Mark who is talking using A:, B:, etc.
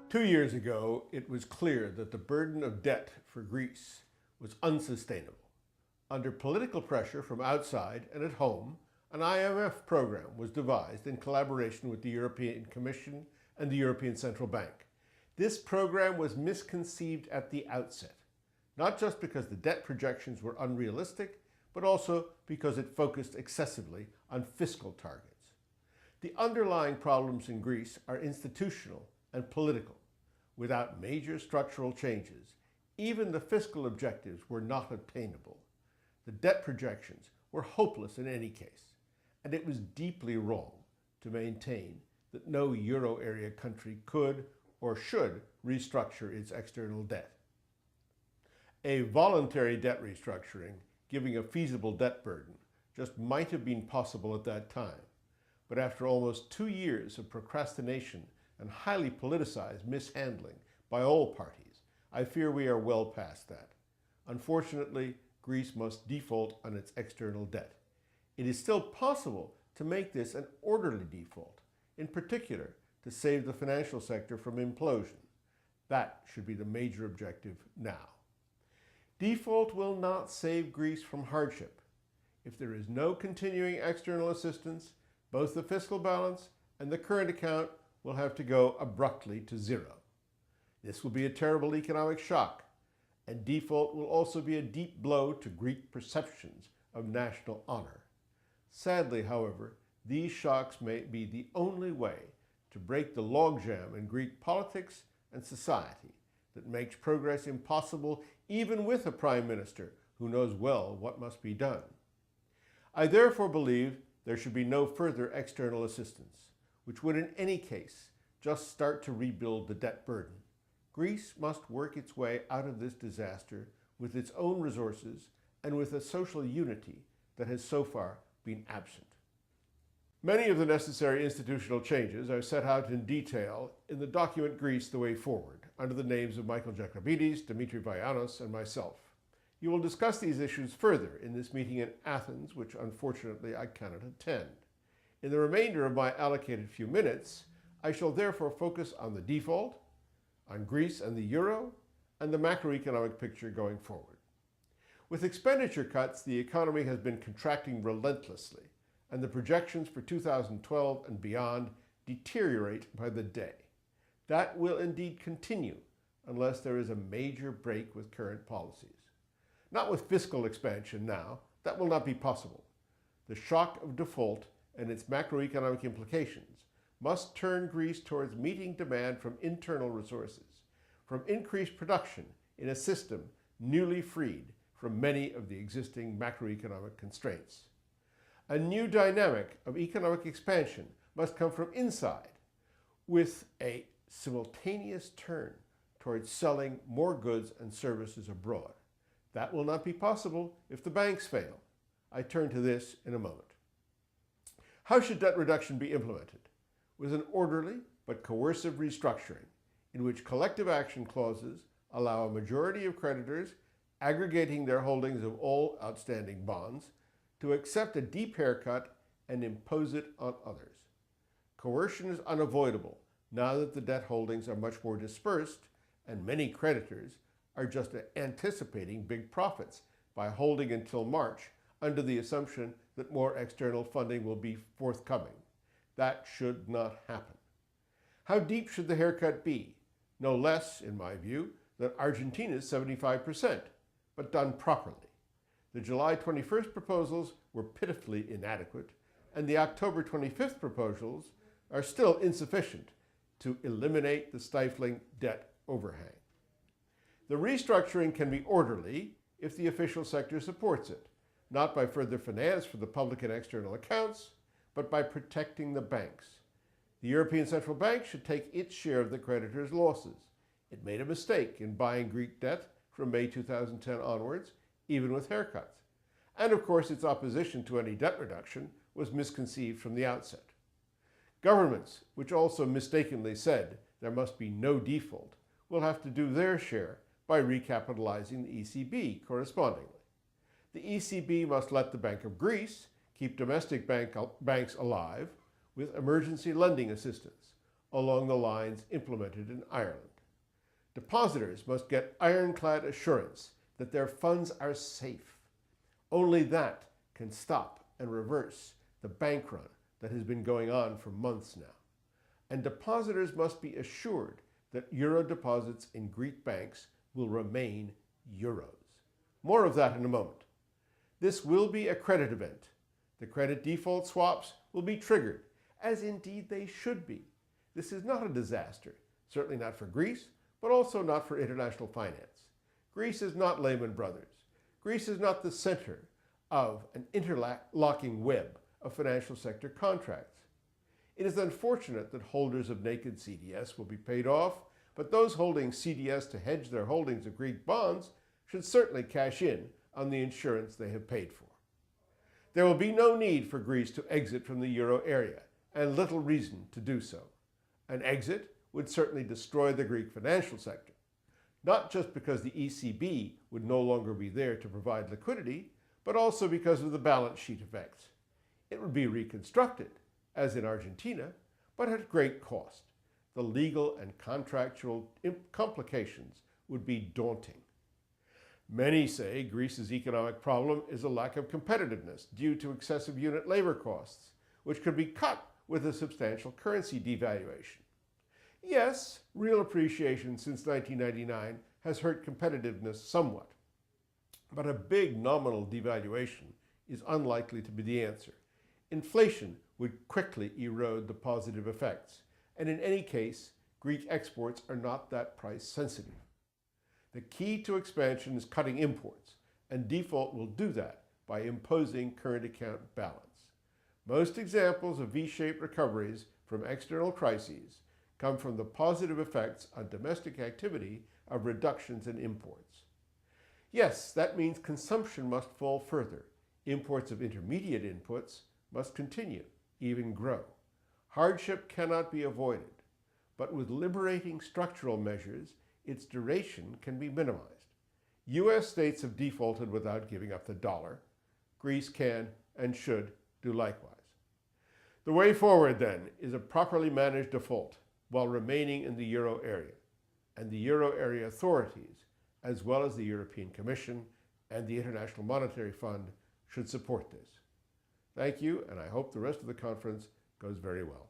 A: 2 years ago, it was clear that the burden of debt for Greece was unsustainable. Under political pressure from outside and at home, an IMF program was devised in collaboration with the European Commission and the European Central Bank. This program was misconceived at the outset, not just because the debt projections were unrealistic, but also because it focused excessively on fiscal targets. The underlying problems in Greece are institutional and political. Without major structural changes, even the fiscal objectives were not attainable. The debt projections were hopeless in any case, and it was deeply wrong to maintain that no euro area country could or should restructure its external debt. A voluntary debt restructuring, giving a feasible debt burden, just might have been possible at that time. But after almost 2 years of procrastination and highly politicized mishandling by all parties, I fear we are well past that. Unfortunately, Greece must default on its external debt. It is still possible to make this an orderly default, in particular to save the financial sector from implosion. That should be the major objective now. Default will not save Greece from hardship. If there is no continuing external assistance, both the fiscal balance and the current account will have to go abruptly to zero. This will be a terrible economic shock, and default will also be a deep blow to Greek perceptions of national honor. Sadly, however, these shocks may be the only way to break the logjam in Greek politics and society that makes progress impossible even with a prime minister who knows well what must be done. I therefore believe there should be no further external assistance, which would in any case just start to rebuild the debt burden. Greece must work its way out of this disaster with its own resources and with a social unity that has so far been absent. Many of the necessary institutional changes are set out in detail in the document Greece: The Way Forward, under the names of Michael Jakabidis, Dimitri Vayanos, and myself. You will discuss these issues further in this meeting in Athens, which unfortunately I cannot attend. In the remainder of my allocated few minutes, I shall therefore focus on the default, on Greece and the euro, and the macroeconomic picture going forward. With expenditure cuts, the economy has been contracting relentlessly, and the projections for 2012 and beyond deteriorate by the day. That will indeed continue unless there is a major break with current policies. Not with fiscal expansion now, that will not be possible. The shock of default and its macroeconomic implications must turn Greece towards meeting demand from internal resources, from increased production in a system newly freed from many of the existing macroeconomic constraints. A new dynamic of economic expansion must come from inside, with a simultaneous turn towards selling more goods and services abroad. That will not be possible if the banks fail. I turn to this in a moment. How should debt reduction be implemented? With an orderly but coercive restructuring in which collective action clauses allow a majority of creditors aggregating their holdings of all outstanding bonds to accept a deep haircut and impose it on others. Coercion is unavoidable now that the debt holdings are much more dispersed and many creditors are just anticipating big profits by holding until March under the assumption that more external funding will be forthcoming. That should not happen. How deep should the haircut be? No less, in my view, than Argentina's 75%, but done properly. The July 21st proposals were pitifully inadequate, and the October 25th proposals are still insufficient to eliminate the stifling debt overhang. The restructuring can be orderly if the official sector supports it, not by further finance for the public and external accounts, but by protecting the banks. The European Central Bank should take its share of the creditors' losses. It made a mistake in buying Greek debt from May 2010 onwards, even with haircuts. And of course, its opposition to any debt reduction was misconceived from the outset. Governments, which also mistakenly said there must be no default, will have to do their share by recapitalizing the ECB correspondingly. The ECB must let the Bank of Greece keep domestic banks alive with emergency lending assistance, along the lines implemented in Ireland. Depositors must get ironclad assurance that their funds are safe. Only that can stop and reverse the bank run that has been going on for months now. And depositors must be assured that euro deposits in Greek banks will remain euros. More of that in a moment. This will be a credit event. The credit default swaps will be triggered, as indeed they should be. This is not a disaster, certainly not for Greece, but also not for international finance. Greece is not Lehman Brothers. Greece is not the center of an interlocking web of financial sector contracts. It is unfortunate that holders of naked CDS will be paid off, but those holding CDS to hedge their holdings of Greek bonds should certainly cash in on the insurance they have paid for. There will be no need for Greece to exit from the euro area, and little reason to do so. An exit would certainly destroy the Greek financial sector, not just because the ECB would no longer be there to provide liquidity, but also because of the balance sheet effects. It would be reconstructed, as in Argentina, but at great cost. The legal and contractual complications would be daunting. Many say Greece's economic problem is a lack of competitiveness due to excessive unit labor costs, which could be cut with a substantial currency devaluation. Yes, real appreciation since 1999 has hurt competitiveness somewhat, but a big nominal devaluation is unlikely to be the answer. Inflation would quickly erode the positive effects, and in any case, Greek exports are not that price sensitive. The key to expansion is cutting imports, and default will do that by imposing current account balance. Most examples of V-shaped recoveries from external crises come from the positive effects on domestic activity of reductions in imports. Yes, that means consumption must fall further. Imports of intermediate inputs must continue, even grow. Hardship cannot be avoided, but with liberating structural measures, its duration can be minimized. U.S. states have defaulted without giving up the dollar. Greece can and should do likewise. The way forward, then, is a properly managed default while remaining in the euro area, and the euro area authorities, as well as the European Commission and the International Monetary Fund, should support this. Thank you, and I hope the rest of the conference goes very well.